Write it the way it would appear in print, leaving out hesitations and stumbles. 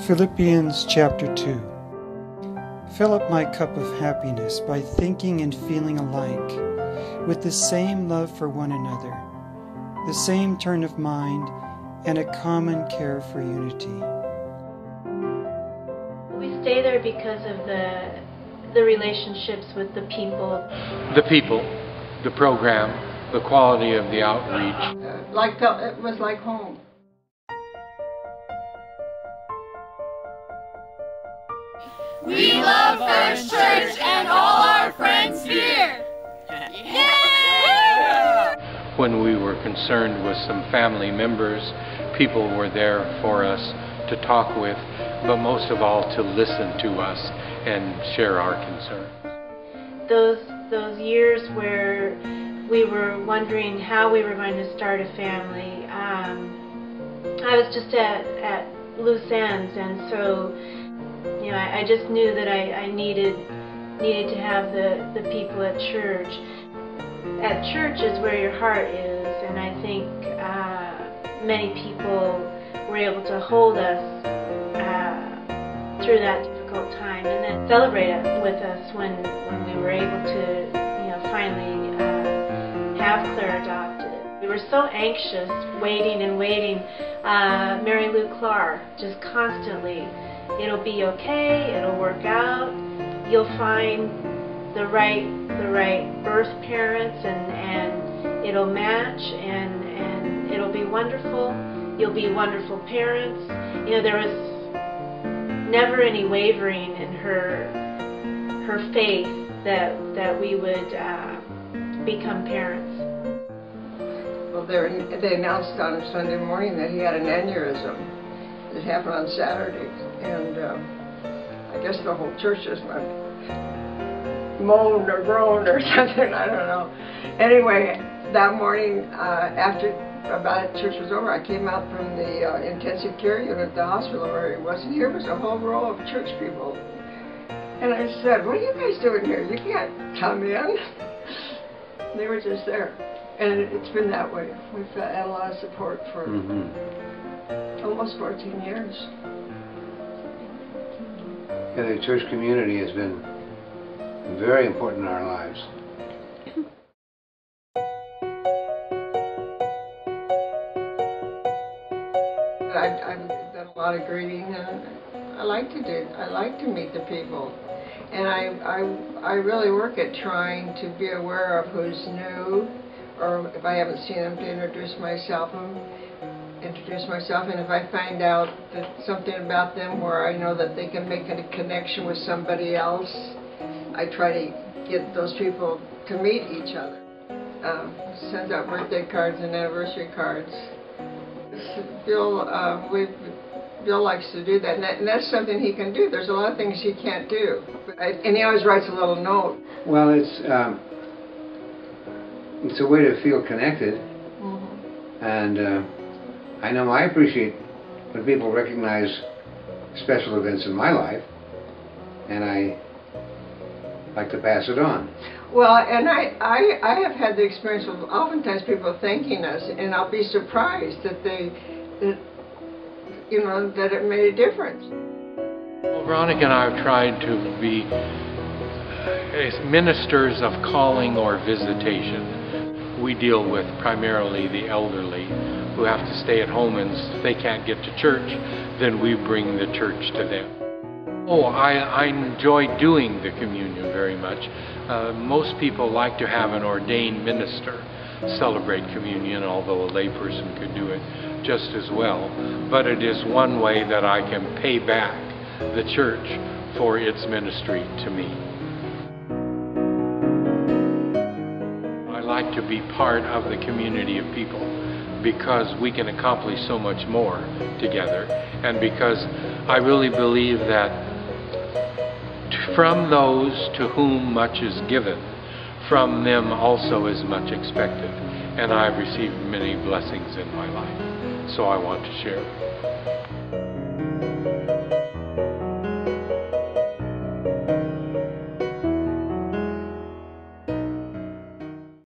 Philippians chapter 2. Fill up my cup of happiness by thinking and feeling alike, with the same love for one another, the same turn of mind, and a common care for unity. We stay there because of the relationships with the people. The program, the quality of the outreach. It was like home. We love First Church and all our friends here! Yeah! When we were concerned with some family members, people were there for us to talk with, but most of all to listen to us and share our concerns. Those years where we were wondering how we were going to start a family, I was just at loose ends, and so I just knew that I needed to have the people at church. At church is where your heart is, and I think many people were able to hold us through that difficult time, and then celebrate it with us when we were able to finally have Claire adopted. We were so anxious, waiting and waiting. Mary Lou Clark, just constantly, it'll be okay, it'll work out, you'll find the right birth parents, and it'll match, and it'll be wonderful, you'll be wonderful parents. There was never any wavering in her faith that we would become parents. Well, they announced on Sunday morning that he had an aneurysm. It happened on Saturday, and I guess the whole church just went moaned or groaned or something, I don't know. Anyway, that morning, after about church was over, I came out from the intensive care unit at the hospital where he was, and here was a whole row of church people. And I said, "What are you guys doing here? You can't come in." They were just there. And it's been that way. We've had a lot of support for almost 14 years. And the church community has been very important in our lives. I've done a lot of greeting, and I like to meet the people. And I really work at trying to be aware of who's new, or if I haven't seen them, to introduce myself, and if I find out that something about them where I know that they can make a connection with somebody else, I try to get those people to meet each other. Send out birthday cards and anniversary cards. Bill likes to do that, and that's something he can do. There's a lot of things he can't do, and he always writes a little note. Well, it's a way to feel connected, and I know I appreciate when people recognize special events in my life, and I like to pass it on. Well, and I have had the experience of oftentimes people thanking us, and I'll be surprised that that it made a difference. Well, Veronica and I have tried to be ministers of calling or visitation. We deal with primarily the elderly who have to stay at home, and if they can't get to church, then we bring the church to them. Oh, I enjoy doing the communion very much. Most people like to have an ordained minister celebrate communion, although a layperson could do it just as well. But it is one way that I can pay back the church for its ministry to me. I like to be part of the community of people because we can accomplish so much more together, and because I really believe that from those to whom much is given, from them also is much expected. And I've received many blessings in my life, so I want to share.